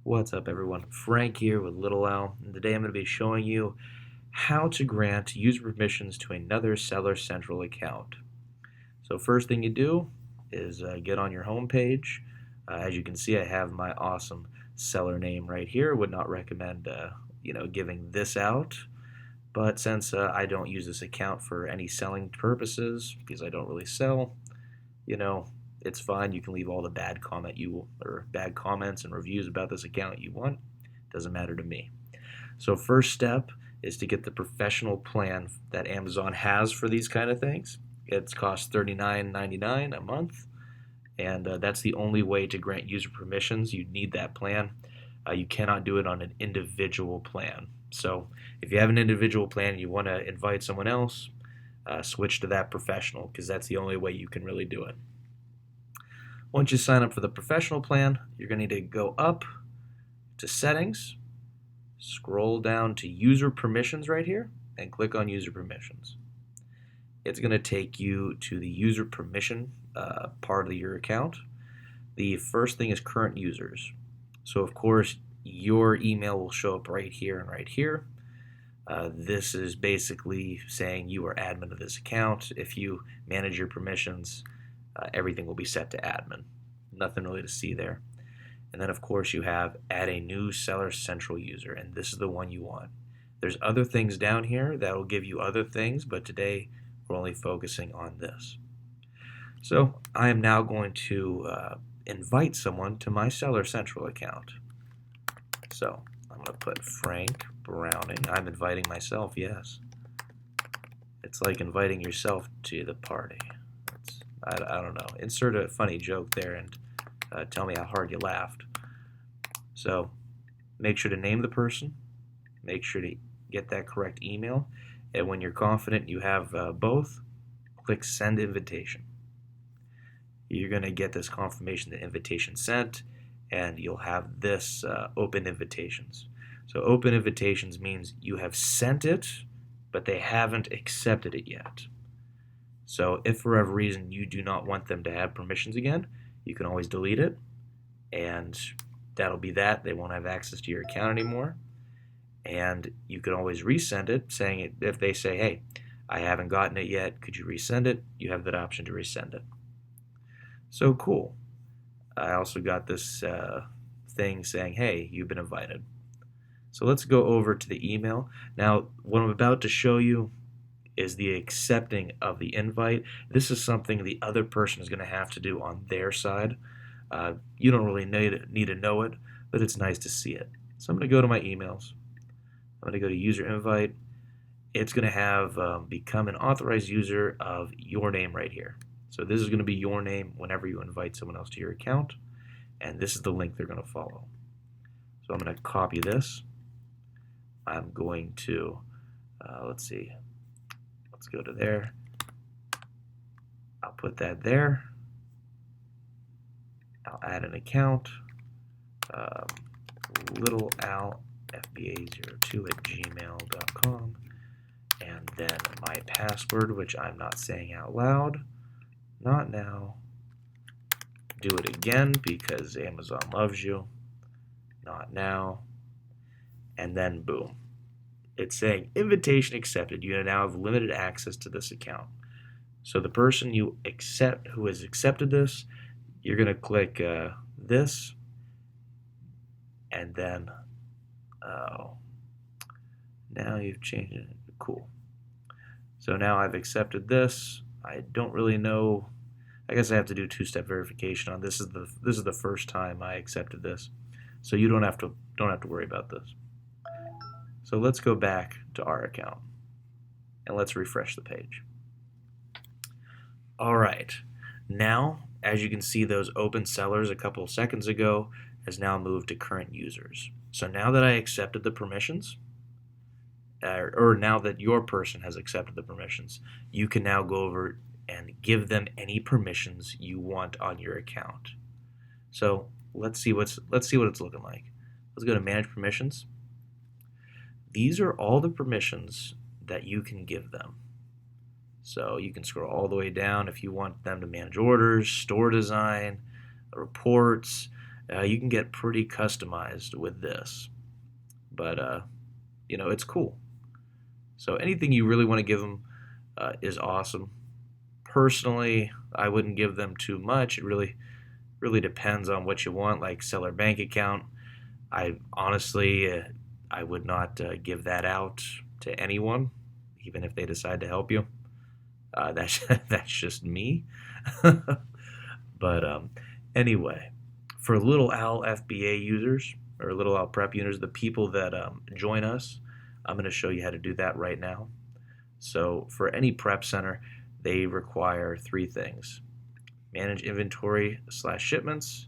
What's up, everyone? Frank here with Little L, and today I'm going to be showing you how to grant user permissions to another Seller Central account. So first thing you do is get on your home page. As you can see, I have my awesome seller name right here. Would not recommend giving this out, but since I don't use this account for any selling purposes because I don't really sell, you know, it's fine. You can leave all the bad comments and reviews about this account you want. Doesn't matter to me. So first step is to get the professional plan that Amazon has for these kind of things. It's cost $39.99 a month, and that's the only way to grant user permissions. You need that plan. You cannot do it on an individual plan. So if you have an individual plan and you want to invite someone else, switch to that professional because that's the only way you can really do it. Once you sign up for the professional plan, you're going to need to go up to settings, scroll down to user permissions right here, and click on user permissions. It's going to take you to the user permission part of your account. The first thing is current users. So of course, your email will show up right here and right here. This is basically saying you are admin of this account. If you manage your permissions, everything will be set to admin. Nothing really to see there. And then of course you have add a new Seller Central user, and this is the one you want. There's other things down here that will give you other things, but today we're only focusing on this. So I am now going to invite someone to my Seller Central account. So I'm going to put Frank Browning. I'm inviting myself, yes. It's like inviting yourself to the party. I don't know. Insert a funny joke there and tell me how hard you laughed. So make sure to name the person. Make sure to get that correct email. And when you're confident you have both, click Send Invitation. You're going to get this confirmation that invitation sent, and you'll have this open invitations. So open invitations means you have sent it, but they haven't accepted it yet. So if for whatever reason you do not want them to have permissions again, you can always delete it, and that'll be that. They won't have access to your account anymore. And you can always resend it, saying it, if they say, hey, I haven't gotten it yet, could you resend it? You have that option to resend it. So cool. I also got this thing saying, hey, you've been invited. So let's go over to the email. Now, what I'm about to show you is the accepting of the invite. This is something the other person is going to have to do on their side. You don't really need to know it, but it's nice to see it. So I'm going to go to my emails. I'm going to go to user invite. It's going to have become an authorized user of your name right here. So this is going to be your name whenever you invite someone else to your account, and this is the link they're going to follow. So I'm going to copy this. I'm going to, let's see, let's go to there. I'll put that there. I'll add an account, little al fba02@gmail.com, and then my password, which I'm not saying out loud. Not now. Do it again because Amazon loves you. Not now. And then boom. It's saying invitation accepted. You now have limited access to this account. So the person you accept who has accepted this, you're going to click this, and then now you've changed it. Cool. So now I've accepted this. I don't really know. I guess I have to do two-step verification on this. This is the first time I accepted this, so you don't have to worry about this. So let's go back to our account and let's refresh the page. All right. Now, as you can see, those open sellers a couple of seconds ago has now moved to current users. So now that I accepted the permissions, or now that your person has accepted the permissions, you can now go over and give them any permissions you want on your account. So let's see what it's looking like. Let's go to Manage Permissions. These are all the permissions that you can give them. So you can scroll all the way down if you want them to manage orders, store design, reports, You can get pretty customized with this, but it's cool. So anything you really want to give them is awesome. Personally, I wouldn't give them too much. It really depends on what you want, like seller bank account. I honestly, I would not give that out to anyone, even if they decide to help you. That's that's just me. But anyway, for Little Owl FBA users or Little Owl Prep users, the people that join us, I'm going to show you how to do that right now. So for any prep center, they require three things: manage inventory/shipments,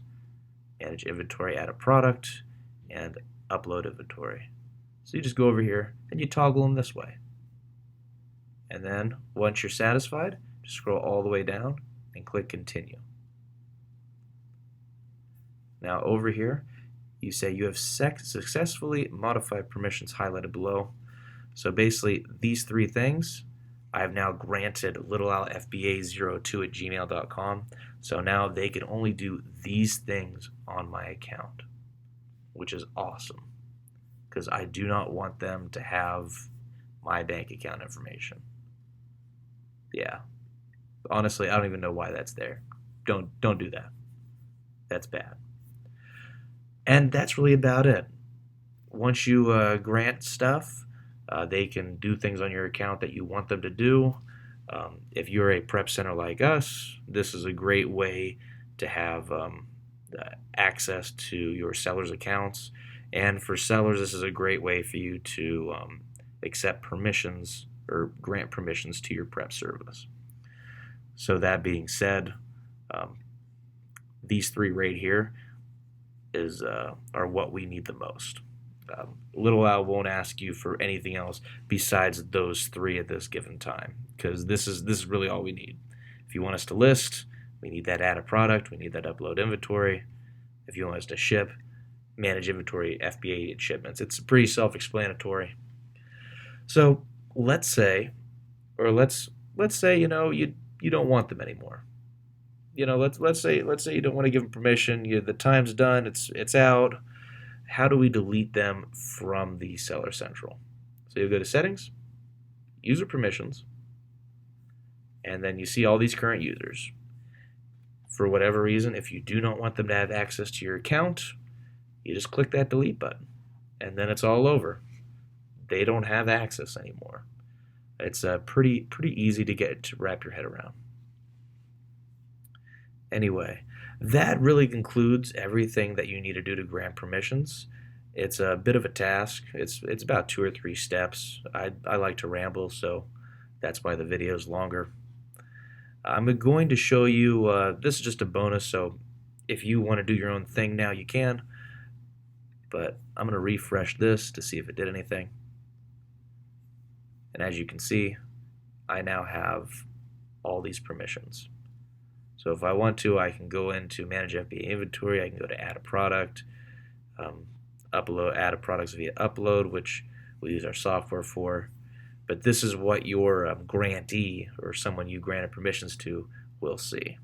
manage inventory, add a product, and upload inventory. So you just go over here and you toggle them this way. And then once you're satisfied, just scroll all the way down and click continue. Now over here, you say you have successfully modified permissions highlighted below. So basically these three things, I have now granted littleowlfba02@gmail.com. So now they can only do these things on my account, which is awesome because I do not want them to have my bank account information. Yeah, honestly, I don't even know why that's there. Don't do that. That's bad. And that's really about it. Once you grant stuff, they can do things on your account that you want them to do. If you're a prep center like us, this is a great way to have access to your sellers' accounts. And for sellers, this is a great way for you to accept permissions or grant permissions to your prep service. So that being said, these three right here are what we need the most. Little Owl won't ask you for anything else besides those three at this given time, because this is really all we need. If you want us to list, we need that add a product, we need that upload inventory. If you want us to ship, manage inventory, FBA and shipments. It's pretty self-explanatory. So let's say you don't want them anymore. Let's say you don't want to give them permission. The time's done. It's out. How do we delete them from the Seller Central? So you go to Settings, User Permissions, and then you see all these current users. For whatever reason, if you do not want them to have access to your account, you just click that delete button, and then it's all over. They don't have access anymore. It's pretty easy to wrap your head around. Anyway, that really concludes everything that you need to do to grant permissions. It's a bit of a task. It's about 2 or 3 steps. I like to ramble, so that's why the video is longer. I'm going to show you, this is just a bonus, so if you want to do your own thing now, you can. But I'm going to refresh this to see if it did anything. And as you can see, I now have all these permissions. So if I want to, I can go into Manage FBA Inventory. I can go to Add a Product, add a products via upload, which we use our software for. But this is what your grantee or someone you granted permissions to will see.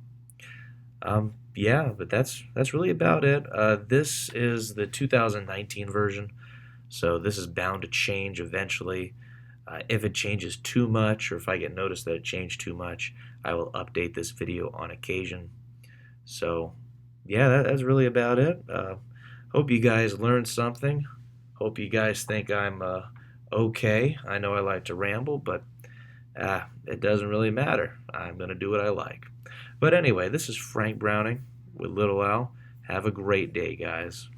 Yeah, but that's really about it. This is the 2019 version, so this is bound to change eventually. If it changes too much, or if I get noticed that it changed too much, I will update this video on occasion. So yeah, that's really about it. Hope you guys learned something. Hope you guys think I'm okay. I know I like to ramble, but it doesn't really matter. I'm going to do what I like. But anyway, this is Frank Browning with Little Owl. Have a great day, guys.